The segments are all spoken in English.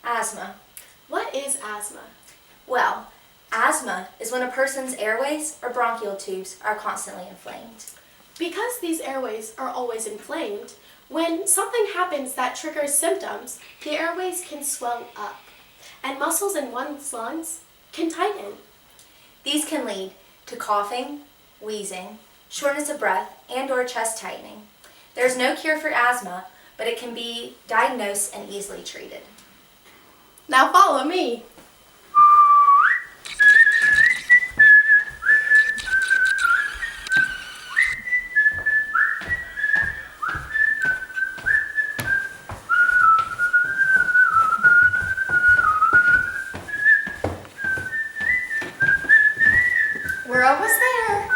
Asthma. What is asthma? Well, asthma is when a person's airways or bronchial tubes are constantly inflamed. Because these airways are always inflamed, when something happens that triggers symptoms, the airways can swell up, and muscles in one's lungs can tighten. These can lead to coughing, wheezing, shortness of breath, and/or chest tightening. There's no cure for asthma, but it can be diagnosed and easily treated. Now follow me. We're almost there.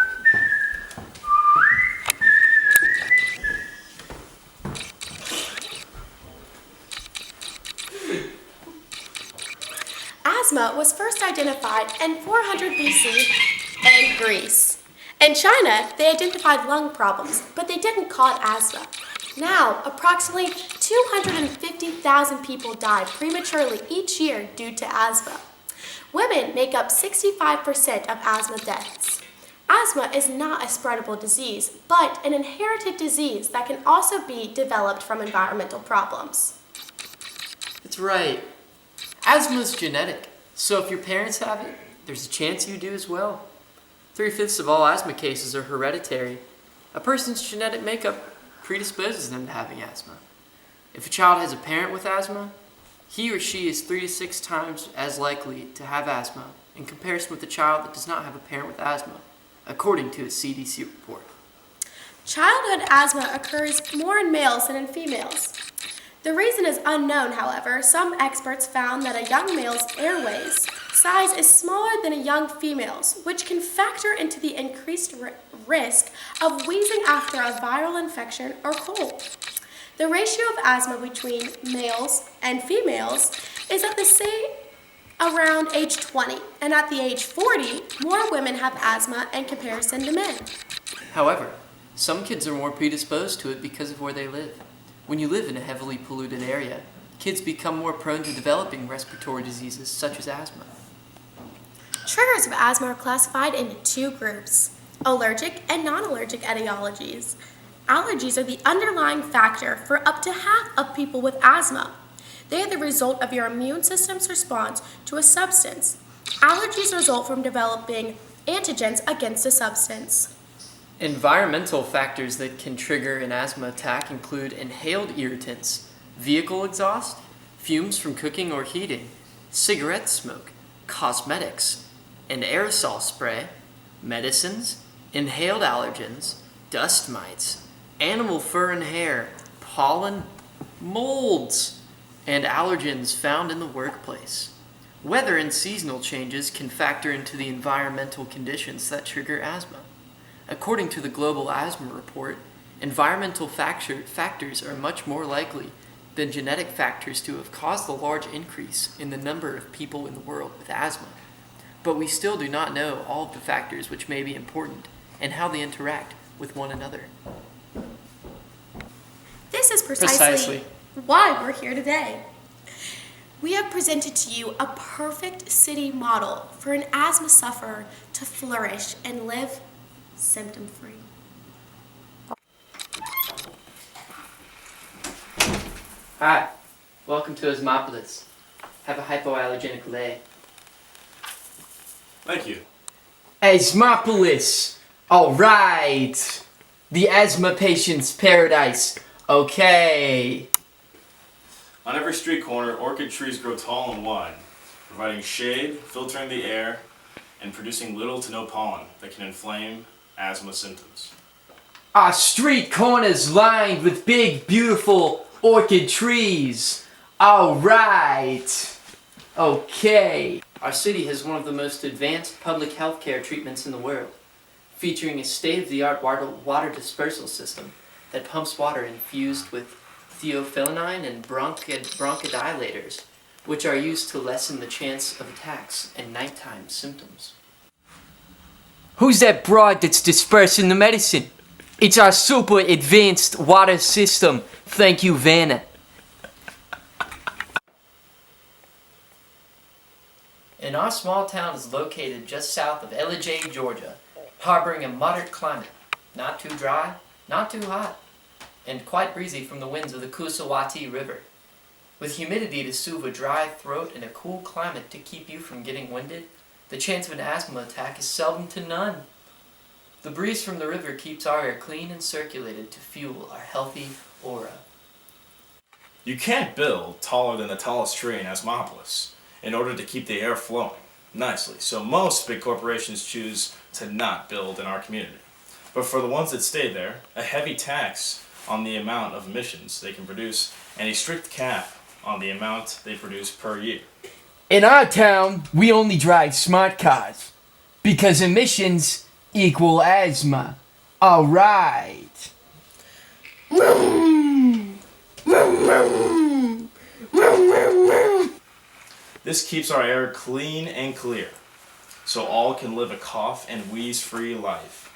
Asthma was first identified in 400 BC in Greece. In China, they identified lung problems, but they didn't call it asthma. Now, approximately 250,000 people die prematurely each year due to asthma. Women make up 65% of asthma deaths. Asthma is not a spreadable disease, but an inherited disease that can also be developed from environmental problems. That's right. Asthma is genetic, so if your parents have it, there's a chance you do as well. 3/5 of all asthma cases are hereditary. A person's genetic makeup predisposes them to having asthma. If a child has a parent with asthma, he or she is 3 to 6 times as likely to have asthma in comparison with a child that does not have a parent with asthma, according to a CDC report. Childhood asthma occurs more in males than in females. The reason is unknown, however. Some experts found that a young male's airways size is smaller than a young female's, which can factor into the increased risk of wheezing after a viral infection or cold. The ratio of asthma between males and females is at the same around age 20, and at the age 40, more women have asthma in comparison to men. However, some kids are more predisposed to it because of where they live. When you live in a heavily polluted area, kids become more prone to developing respiratory diseases such as asthma. Triggers of asthma are classified into 2 groups: allergic and non-allergic etiologies. Allergies are the underlying factor for up to half of people with asthma. They are the result of your immune system's response to a substance. Allergies result from developing antigens against a substance. Environmental factors that can trigger an asthma attack include inhaled irritants, vehicle exhaust, fumes from cooking or heating, cigarette smoke, cosmetics, and aerosol spray, medicines, inhaled allergens, dust mites, animal fur and hair, pollen, molds, and allergens found in the workplace. Weather and seasonal changes can factor into the environmental conditions that trigger asthma. According to the Global Asthma Report, environmental factors are much more likely than genetic factors to have caused the large increase in the number of people in the world with asthma. But we still do not know all of the factors which may be important and how they interact with one another. This is precisely why we're here today. We have presented to you a perfect city model for an asthma sufferer to flourish and live symptom-free. Hi, welcome to Asthmopolis. Have a hypoallergenic lay. Thank you. Asthmopolis! Alright! The asthma patient's paradise. Okay. On every street corner, orchid trees grow tall and wide, providing shade, filtering the air, and producing little to no pollen that can inflame asthma symptoms. Our street corners lined with big, beautiful orchid trees. Alright. Okay. Our city has one of the most advanced public health care treatments in the world, featuring a state-of-the-art water dispersal system that pumps water infused with theophylline and bronchodilators, which are used to lessen the chance of attacks and nighttime symptoms. Who's that broad that's dispersing the medicine? It's our super advanced water system. Thank you, Vanna. and our small town is located just south of Ellijay, Georgia, harboring a moderate climate, not too dry, not too hot, and quite breezy from the winds of the Kusawati River. With humidity to soothe a dry throat and a cool climate to keep you from getting winded, the chance of an asthma attack is seldom to none. The breeze from the river keeps our air clean and circulated to fuel our healthy aura. You can't build taller than the tallest tree in Asthmopolis in order to keep the air flowing nicely, so most big corporations choose to not build in our community. But for the ones that stay there, a heavy tax on the amount of emissions they can produce and a strict cap on the amount they produce per year. In our town, we only drive smart cars because emissions equal asthma. All right. This keeps our air clean and clear, so all can live a cough and wheeze-free life.